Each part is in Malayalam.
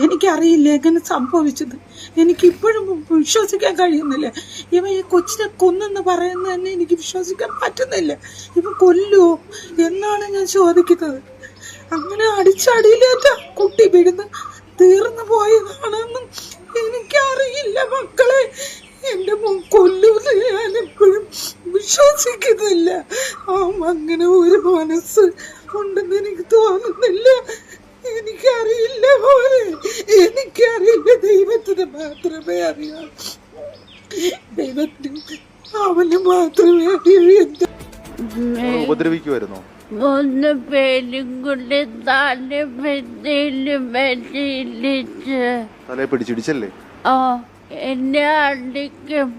എനിക്കറിയില്ല എങ്ങനെ സംഭവിച്ചത്. എനിക്കിപ്പോഴും വിശ്വസിക്കാൻ കഴിയുന്നില്ല. ഇവൻ ഈ കൊച്ചിനെ കൊന്നെന്ന് പറയുന്നത് തന്നെ എനിക്ക് വിശ്വസിക്കാൻ പറ്റുന്നില്ല. ഇവൻ കൊല്ലുവോ എന്നാണ് ഞാൻ ചോദിക്കുന്നത്. അങ്ങനെ അടിച്ചടിയിലേറ്റ കുട്ടി വീഴുന്ന് തീർന്നു പോയതാണെന്നും എനിക്കറിയില്ല മക്കളെ. എന്റെ മോൻ കൊല്ലൂന്ന് ഞാൻ എപ്പോഴും വിശ്വസിക്കുന്നില്ല. അങ്ങനെ ഒരു മനസ്സ് ഉണ്ടെന്ന് എനിക്ക് തോന്നുന്നില്ല. എനിക്കറിയില്ല പോലെ, എനിക്കറിയില്ല. ദൈവത്തിന് മാത്രമേ അറിയാം. ദൈവത്തിന് അവന് മാത്രമേ അറിയൂ. ഉപദ്രവിക്കുമായിരുന്നോ? മൂന്ന് പേരും കൊണ്ട് തലയെ പിടിച്ചിടിച്ചല്ലേ? എന്നെ അടിക്കും,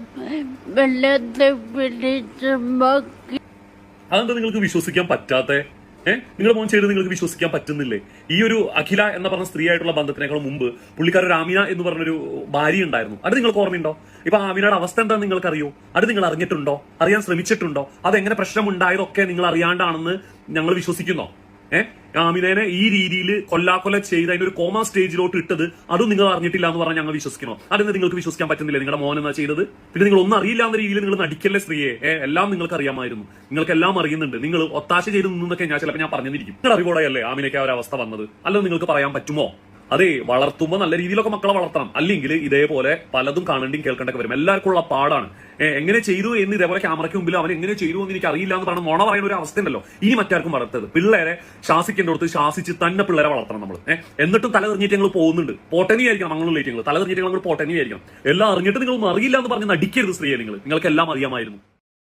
വെള്ളത്തെ പിടിച്ച് മക്കി. അതെന്താ നിങ്ങൾക്ക് വിശ്വസിക്കാൻ പറ്റാത്തെ? നിങ്ങളുടെ മോൻ ചെയ്ത് നിങ്ങൾക്ക് വിശ്വസിക്കാൻ പറ്റുന്നില്ലേ? ഈ ഒരു അഖില എന്ന പറഞ്ഞ സ്ത്രീ ആയിട്ടുള്ള ബന്ധത്തിനേക്കാൾ മുമ്പ് പുള്ളിക്കാരൊരു ആമിന എന്ന് പറഞ്ഞൊരു ഭാര്യ ഉണ്ടായിരുന്നു. അത് നിങ്ങൾക്ക് ഓർമ്മയുണ്ടോ? ഇപ്പൊ ആമിനയുടെ അവസ്ഥ എന്താണെന്ന് നിങ്ങൾക്ക് അറിയോ? അത് നിങ്ങൾ അറിഞ്ഞിട്ടുണ്ടോ? അറിയാൻ ശ്രമിച്ചിട്ടുണ്ടോ? അതെങ്ങനെ പ്രശ്നമുണ്ടായതൊക്കെ നിങ്ങൾ അറിയാണ്ടാണെന്ന് ഞങ്ങൾ വിശ്വസിക്കുന്നോ? ആമിനേനെ ഈ രീതിയിൽ കൊല്ലാക്കൊല ചെയ്ത് അതിന്റെ ഒരു കോമ സ്റ്റേജിലോട്ട് ഇട്ടത് അതും നിങ്ങൾ അറിഞ്ഞിട്ടില്ല എന്ന് പറഞ്ഞാൽ ഞങ്ങൾ വിശ്വസിക്കണോ? അതെന്ന് നിങ്ങൾക്ക് വിശ്വസിക്കാൻ പറ്റുന്നില്ല? നിങ്ങളുടെ മോൻ എന്നാ ചെയ്തത്? പിന്നെ നിങ്ങൾ ഒന്നും അറിയില്ല എന്ന രീതിയിൽ നിങ്ങൾ നടിക്കല്ലേ സ്ത്രീയെ? എല്ലാം നിങ്ങൾക്ക് അറിയാമായിരുന്നു, നിങ്ങൾക്ക് എല്ലാം അറിയുന്നുണ്ട്. നിങ്ങൾ ഒത്താശ ചെയ്ത് നിന്നൊക്കെ ചിലപ്പോൾ ഞാൻ പറഞ്ഞിരിക്കും. നിങ്ങൾ അറിവോടെയല്ലേ ആമിനയ്ക്ക് ആ ഒരു അവസ്ഥ വന്നത്? അല്ലെന്ന് നിങ്ങൾക്ക് പറയാൻ പറ്റുമോ? അതെ, വളർത്തുമ്പോൾ നല്ല രീതിയിലൊക്കെ മക്കളെ വളർത്തണം. അല്ലെങ്കിൽ ഇതേപോലെ പലതും കാണേണ്ടിയും കേൾക്കേണ്ടൊക്കെ വരും. എല്ലാവർക്കും ഉള്ള പാടാണ്. എങ്ങനെ ചെയ്തു എന്ന് ഇതേപോലെ ക്യാമറയ്ക്ക് മുമ്പിൽ അവൻ എങ്ങനെ ചെയ്തു എന്ന് എനിക്ക് അറിയില്ല എന്ന് പറഞ്ഞ നുണ പറയുന്ന ഒരു അവസ്ഥ ഉണ്ടല്ലോ. ഇനി മറ്റാർക്കും വളർത്തരുത്. പിള്ളേരെ ശാസിക്കേണ്ടടുത്ത് ശാസിച്ച് തന്നെ പിള്ളേരെ വളർത്തണം നമ്മൾ. എന്നിട്ടും തല എറിഞ്ഞിട്ട് ഞങ്ങൾ പോകുന്നുണ്ട്. പോട്ടനിയായിരിക്കണം മംഗളും തല എറിഞ്ഞിട്ട് ഞങ്ങൾ പോട്ടനിയായിരിക്കണം. എല്ലാം അറിഞ്ഞിട്ട് നിങ്ങൾ അറിയില്ല എന്ന് പറഞ്ഞ് നടിക്കരുത് സ്ത്രീയെ. നിങ്ങൾക്ക് എല്ലാം അറിയാമായിരുന്നു.